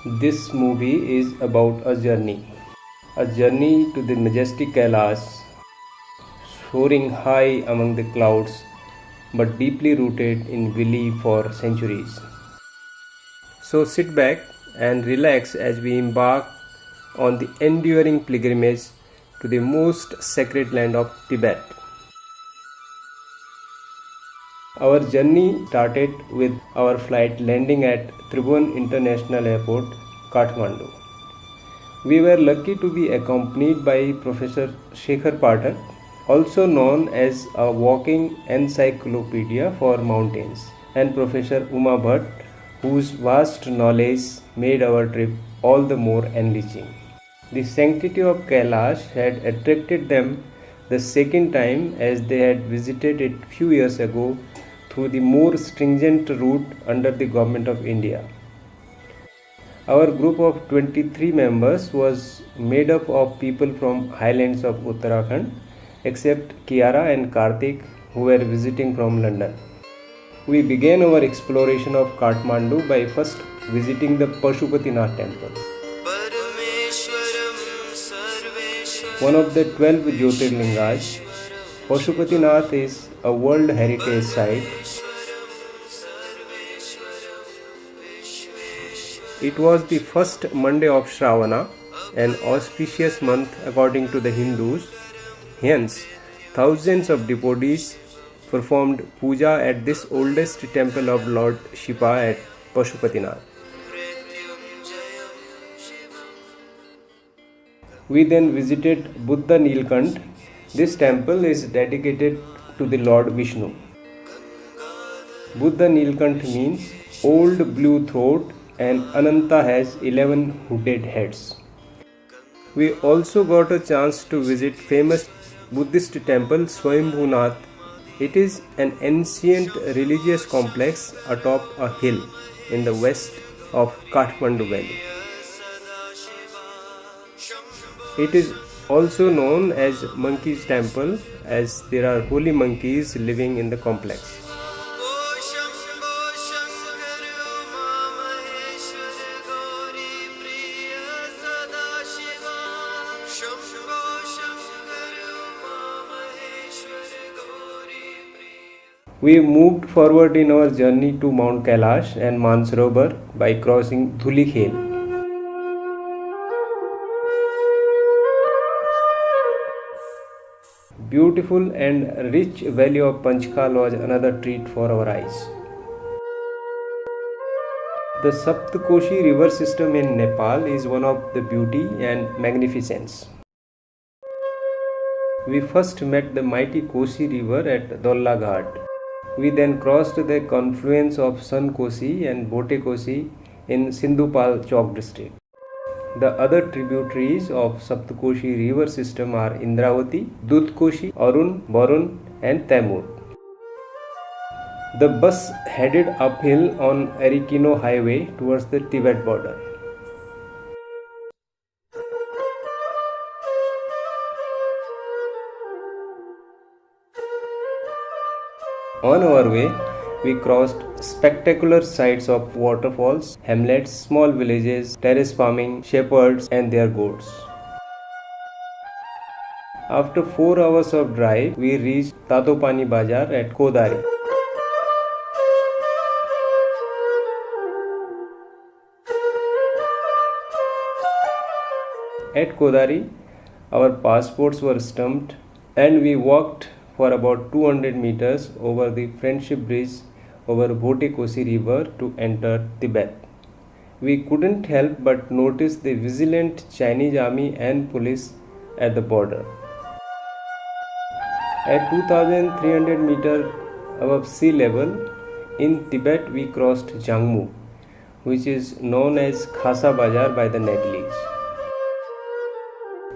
This movie is about a journey to the majestic Kailash, soaring high among the clouds but deeply rooted in belief for centuries. So sit back and relax as we embark on the enduring pilgrimage to the most sacred land of Tibet. Our journey started with our flight landing at Tribhuvan International Airport, Kathmandu. We were lucky to be accompanied by Professor Shekhar Pathak, also known as a walking encyclopedia for mountains, and Professor Uma Bhatt, whose vast knowledge made our trip all the more enriching. The sanctity of Kailash had attracted them the second time as they had visited it few years ago through the more stringent route under the Government of India. Our group of 23 members was made up of people from highlands of Uttarakhand except Kiara and Karthik who were visiting from London. We began our exploration of Kathmandu by first visiting the Pashupatinath temple. One of the 12 Jyotirlingas, Pashupatinath is a World Heritage Site. It was the first Monday of Shravana, an auspicious month according to the Hindus. Hence, thousands of devotees performed puja at this oldest temple of Lord Shiva at Pashupatinath. We then visited Buddha Nilkant. This temple is dedicated to the Lord Vishnu. Buddha Nilkant means old blue throat and Ananta has 11 hooded heads. We also got a chance to visit famous Buddhist temple Swayambhunath. It is an ancient religious complex atop a hill in the west of Kathmandu Valley. It is also known as Monkey's Temple as there are holy monkeys living in the complex. We moved forward in our journey to Mount Kailash and Mansarovar by crossing Dhuli Khel. Beautiful and rich valley of Panchkal was another treat for our eyes. The Saptkoshi river system in Nepal is one of the beauty and magnificence. We first met the mighty Kosi river at Dolla Ghat. We then crossed the confluence of San Kosi and Bote Kosi in Sindhupal Chowk district. The other tributaries of Saptkoshi river system are Indravati, Dudkoshi, Arun, Barun and Taimur. The bus headed uphill on Arikino highway towards the Tibet border. On our way, we crossed spectacular sights of waterfalls, hamlets, small villages, terrace farming, shepherds and their goats. After 4 hours of drive, we reached Tadopani Bazar at Kodari. At Kodari, our passports were stamped and we walked for about 200 meters over the Friendship Bridge over Bote Kosi river to enter Tibet. We couldn't help but notice the vigilant Chinese army and police at the border. At 2300 meters above sea level, in Tibet we crossed Jangmu, which is known as Khasa Bazar by the Nepalese.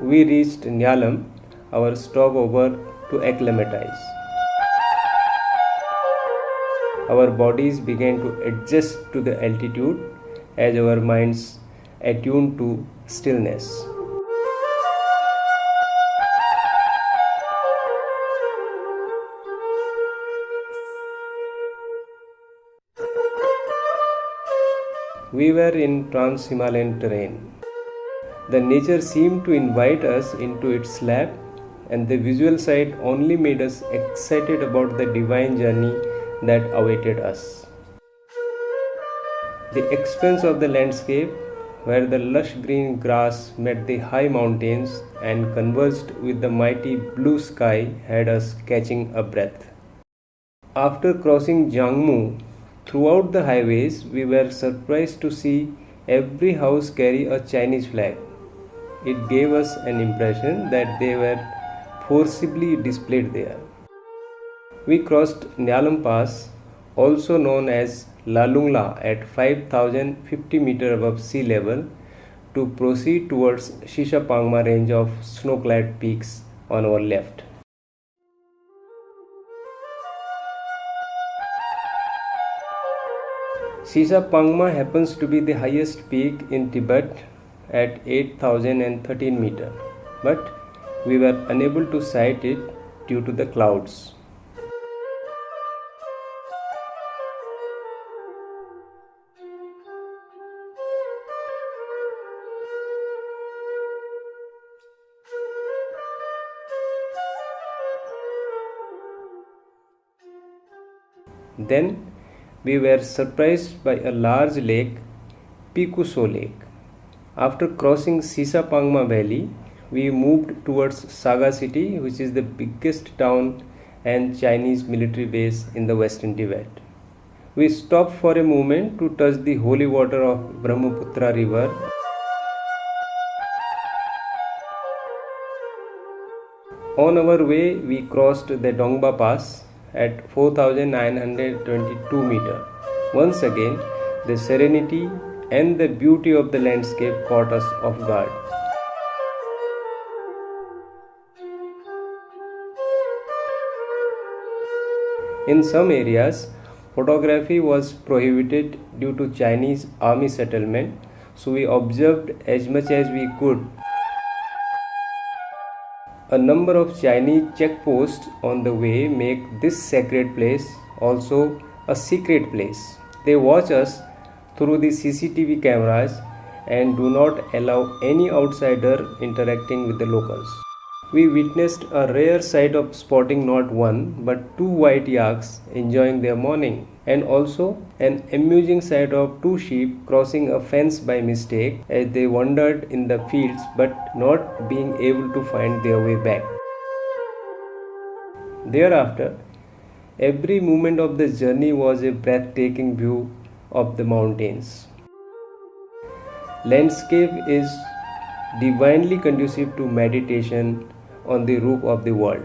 We reached Nyalam, our stopover to acclimatize. Our bodies began to adjust to the altitude as our minds attuned to stillness. We were in Trans-Himalayan terrain. The nature seemed to invite us into its lap, and the visual sight only made us excited about the divine journey that awaited us. The expanse of the landscape, where the lush green grass met the high mountains and converged with the mighty blue sky, had us catching a breath. After crossing Jiangmu, throughout the highways, we were surprised to see every house carry a Chinese flag. It gave us an impression that they were forcibly displayed there. We crossed Nyalam Pass, also known as Lalungla, at 5050 meter above sea level to proceed towards Shishapangma range of snow-clad peaks on our left. Shishapangma happens to be the highest peak in Tibet at 8013 meter, but we were unable to sight it due to the clouds. Then we were surprised by a large lake, Pikuso Lake. After crossing Sisapangma Valley, we moved towards Saga city, which is the biggest town and Chinese military base in the western Tibet. We stopped for a moment to touch the holy water of Brahmaputra river. On our way, we crossed the Dongba Pass at 4922 meter. Once again, the serenity and the beauty of the landscape caught us off guard. In some areas, photography was prohibited due to Chinese army settlement, so we observed as much as we could. A number of Chinese checkposts on the way make this sacred place also a secret place. They watch us through the CCTV cameras and do not allow any outsider interacting with the locals. We witnessed a rare sight of spotting not one but two white yaks enjoying their morning, and also an amusing sight of two sheep crossing a fence by mistake as they wandered in the fields but not being able to find their way back. Thereafter, every moment of the journey was a breathtaking view of the mountains. Landscape is divinely conducive to meditation on the roof of the world.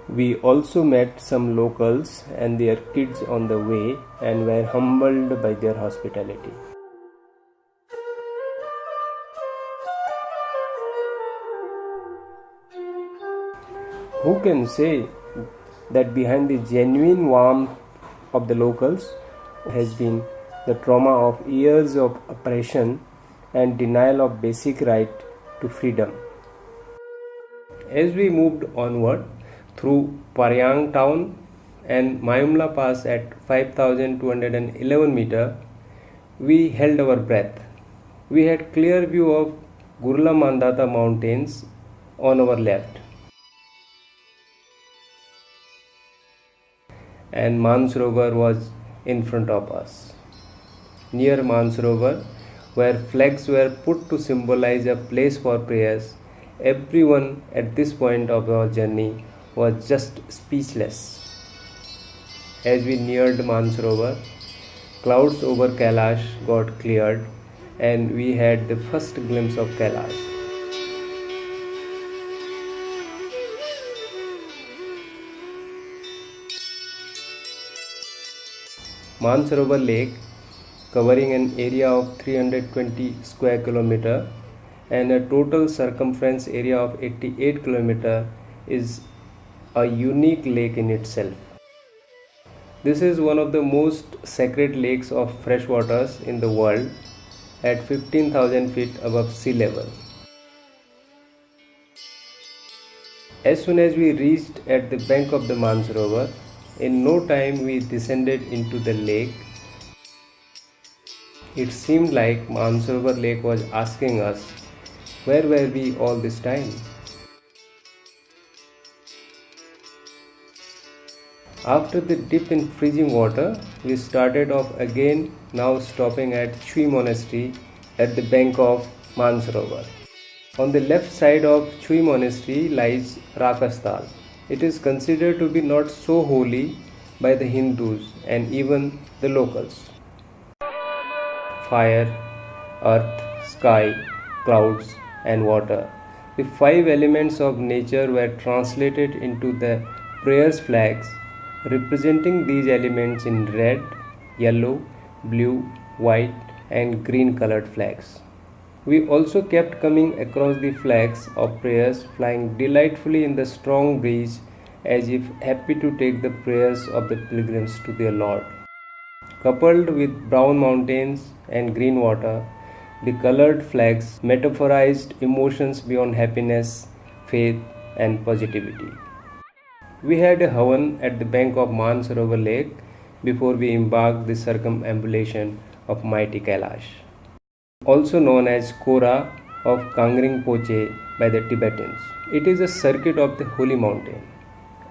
We also met some locals and their kids on the way and were humbled by their hospitality. Who can say that behind the genuine warmth of the locals has been the trauma of years of oppression and denial of basic right to freedom? As we moved onward through Paryang town and Mayumla Pass at 5211 meter, we held our breath. We had clear view of Gurla Mandata mountains on our left and Mansarovar was in front of us. Near Mansarovar, where flags were put to symbolize a place for prayers, everyone at this point of our journey was just speechless. As we neared Mansarovar, clouds over Kailash got cleared and we had the first glimpse of Kailash. Mansarovar Lake, covering an area of 320 square kilometer and a total circumference area of 88 km, is a unique lake in itself. This is one of the most sacred lakes of freshwaters in the world at 15,000 feet above sea level. As soon as we reached at the bank of the Mansarovar, in no time we descended into the lake. It seemed like Mansarovar Lake was asking us, where were we all this time? After the dip in freezing water, we started off again, now stopping at Chui Monastery at the bank of Mansarovar. On the left side of Chui Monastery lies Rakastal. It is considered to be not so holy by the Hindus and even the locals. Fire, earth, sky, clouds, and water. The five elements of nature were translated into the prayers flags, representing these elements in red, yellow, blue, white, and green colored flags. We also kept coming across the flags of prayers flying delightfully in the strong breeze as if happy to take the prayers of the pilgrims to their Lord. Coupled with brown mountains and green water, the colored flags metaphorized emotions beyond happiness, faith, and positivity. We had a havan at the bank of Mansarovar Lake before we embarked the circumambulation of mighty Kailash, also known as Kora of Kangring Poche by the Tibetans. It is a circuit of the holy mountain.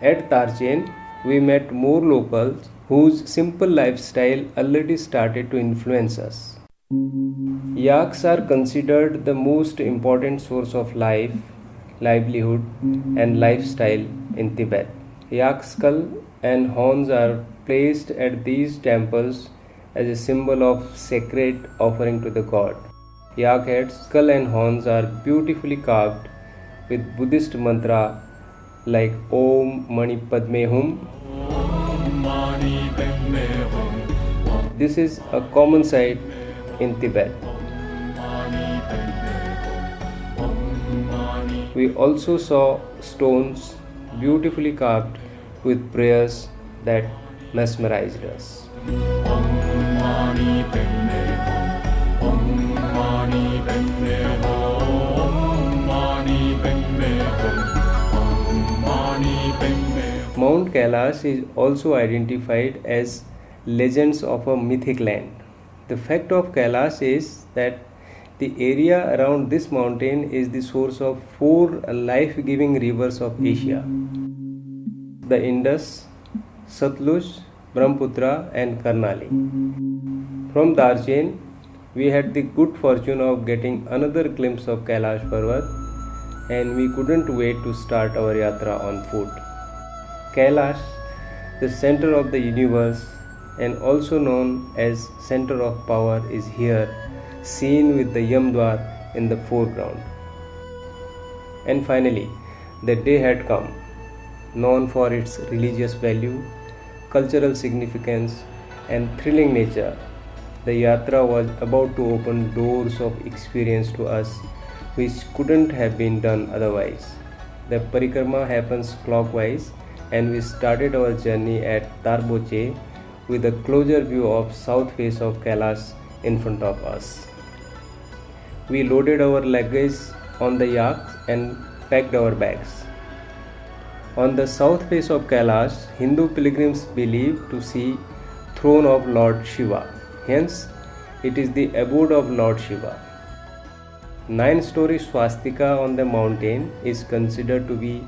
At Tarchen, we met more locals whose simple lifestyle already started to influence us. Yaks are considered the most important source of life, livelihood, and lifestyle in Tibet. Yak skull and horns are placed at these temples as a symbol of sacred offering to the god. Yak heads, skull, and horns are beautifully carved with Buddhist mantra like Om Mani Padme Hum. This is a common sight in Tibet. We also saw stones beautifully carved with prayers that mesmerized us. Mount Kailash is also identified as legends of a mythic land. The fact of Kailash is that the area around this mountain is the source of four life-giving rivers of Asia: the Indus, Satluj, Brahmaputra, and Karnali. From Darjen, we had the good fortune of getting another glimpse of Kailash Parvat, and we couldn't wait to start our yatra on foot. Kailash, the center of the universe and also known as center of power, is here, seen with the Yamdwar in the foreground. And finally, the day had come. Known for its religious value, cultural significance, and thrilling nature, the yatra was about to open doors of experience to us which couldn't have been done otherwise. The parikrama happens clockwise, and we started our journey at Tarboche with a closer view of south face of Kailash in front of us. We loaded our luggage on the yaks and packed our bags. On the south face of Kailash, Hindu pilgrims believe to see throne of Lord Shiva. Hence, it is the abode of Lord Shiva. 9-story swastika on the mountain is considered to be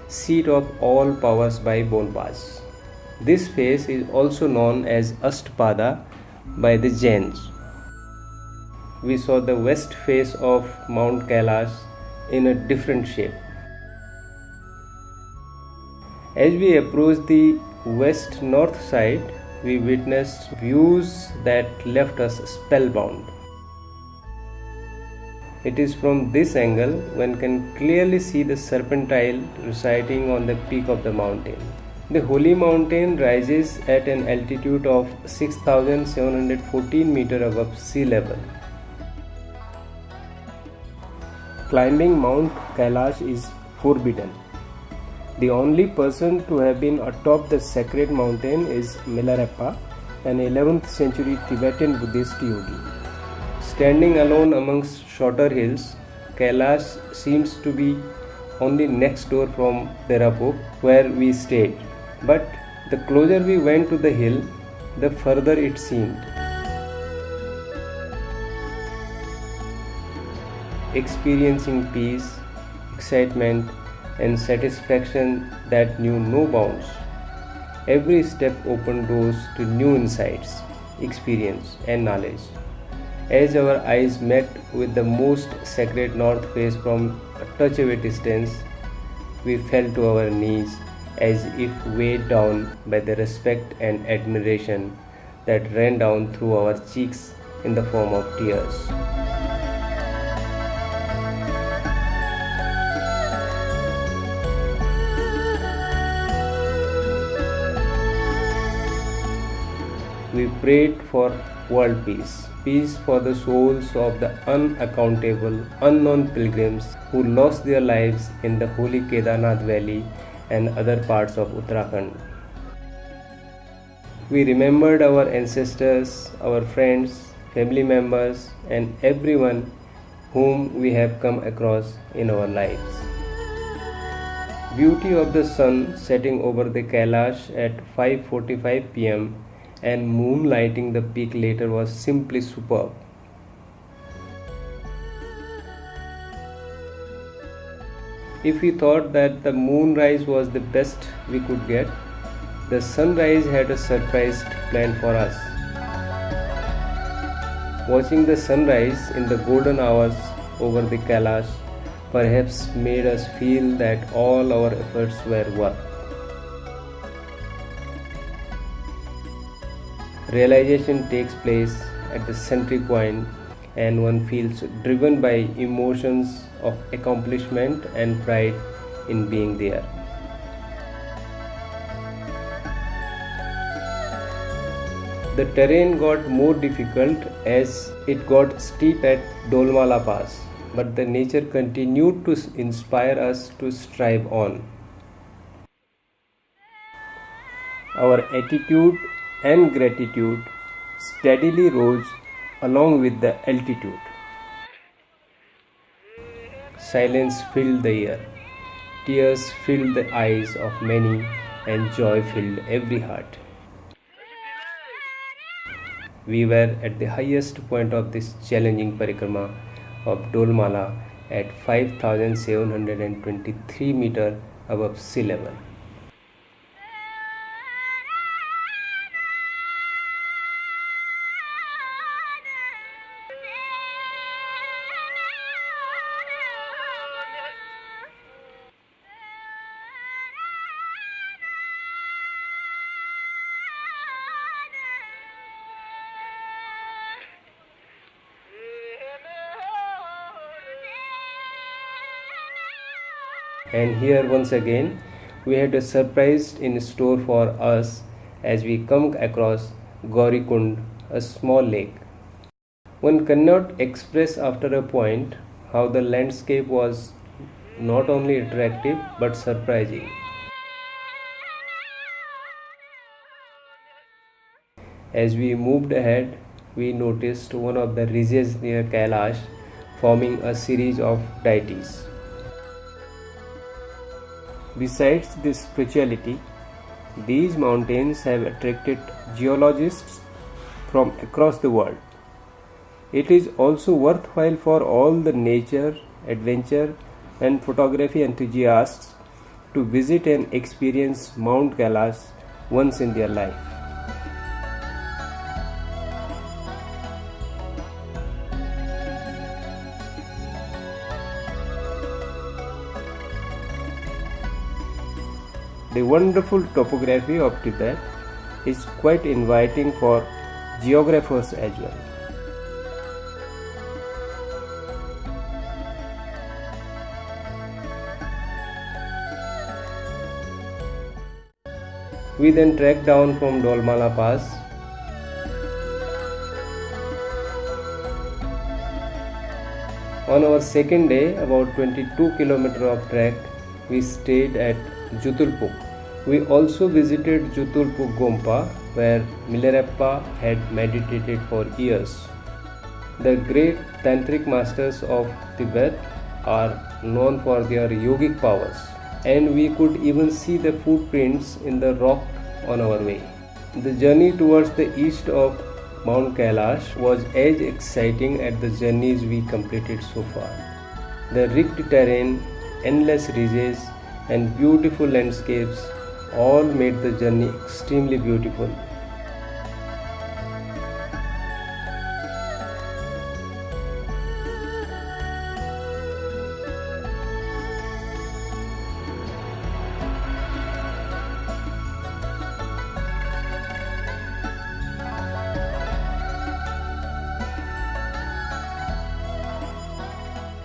seat of all powers by Bonpas. This face is also known as Astpada by the Jains. We saw the west face of Mount Kailash in a different shape. As we approached the west-north side, we witnessed views that left us spellbound. It is from this angle one can clearly see the serpentine reciting on the peak of the mountain. The holy mountain rises at an altitude of 6,714 meters above sea level. Climbing Mount Kailash is forbidden. The only person to have been atop the sacred mountain is Milarepa, an 11th century Tibetan Buddhist yogi. Standing alone amongst shorter hills, Kailash seems to be only next door from Derapok, where we stayed. But the closer we went to the hill, the further it seemed. experiencing peace, excitement, and satisfaction that knew no bounds. Every step opened doors to new insights, experience, and knowledge. As our eyes met with the most sacred north face from a touch away distance, we fell to our knees as if weighed down by the respect and admiration that ran down through our cheeks in the form of tears. We prayed for world peace, peace for the souls of the unaccountable, unknown pilgrims who lost their lives in the holy Kedarnath valley and other parts of Uttarakhand. We remembered our ancestors, our friends, family members, and everyone whom we have come across in our lives. Beauty of the sun setting over the Kailash at 5:45 p.m. and moonlighting the peak later was simply superb. If we thought that the moonrise was the best we could get, the sunrise had a surprise planned for us. Watching the sunrise in the golden hours over the Kailash perhaps made us feel that all our efforts were worth. Realization takes place at the centric point, and one feels driven by emotions of accomplishment and pride in being there. The terrain got more difficult as it got steep at Dolmala Pass, but the nature continued to inspire us to strive on. Our attitude and gratitude steadily rose along with the altitude. Silence filled the air, tears filled the eyes of many, and joy filled every heart. We were at the highest point of this challenging parikrama of Dolmala at 5,723 meters above sea level. And here once again we had a surprise in store for us as we come across Gaurikund, a small lake. One cannot express after a point how the landscape was not only attractive but surprising. As we moved ahead, we noticed one of the ridges near Kailash forming a series of deities. Besides this spirituality, these mountains have attracted geologists from across the world. It is also worthwhile for all the nature, adventure, and photography enthusiasts to visit and experience Mount Kailash once in their life. The wonderful topography of Tibet is quite inviting for geographers as well. We then trekked down from Dolmala Pass. On our second day, about 22 km of trek, we stayed at Jutulpuk. We also visited Jutulpuk Gompa, where Milarepa had meditated for years. The great tantric masters of Tibet are known for their yogic powers, and we could even see the footprints in the rock on our way. The journey towards the east of Mount Kailash was as exciting as the journeys we completed so far. The rigged terrain, endless ridges, and beautiful landscapes all made the journey extremely beautiful.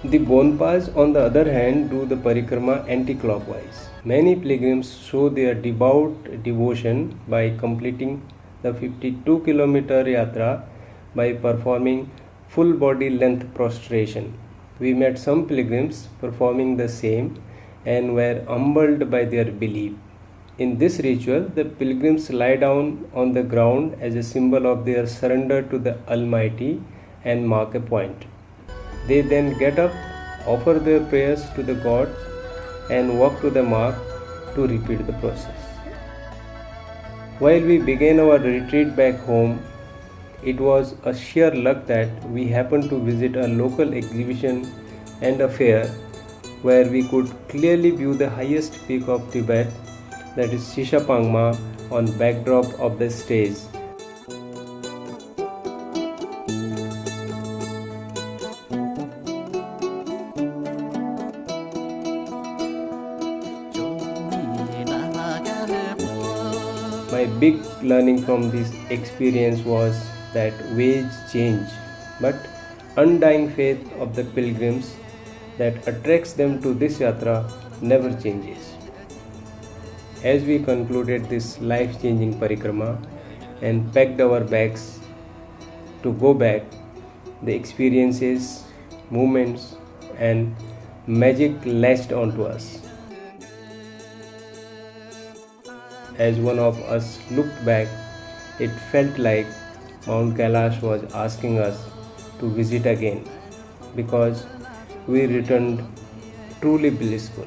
The Bonpas, on the other hand, do the parikrama anti-clockwise. Many pilgrims show their devout devotion by completing the 52-kilometer yatra by performing full body length prostration. We met some pilgrims performing the same and were humbled by their belief. In this ritual, the pilgrims lie down on the ground as a symbol of their surrender to the Almighty and mark a point. They then get up, offer their prayers to the gods, and walk to the mark to repeat the process. While we began our retreat back home, it was a sheer luck that we happened to visit a local exhibition and a fair where we could clearly view the highest peak of Tibet, that is Shishapangma, on backdrop of the stage. My big learning from this experience was that ways change, but undying faith of the pilgrims that attracts them to this yatra never changes. As we concluded this life-changing parikrama and packed our bags to go back, the experiences, moments, and magic latched onto us. As one of us looked back, it felt like Mount Kailash was asking us to visit again because we returned truly blissful.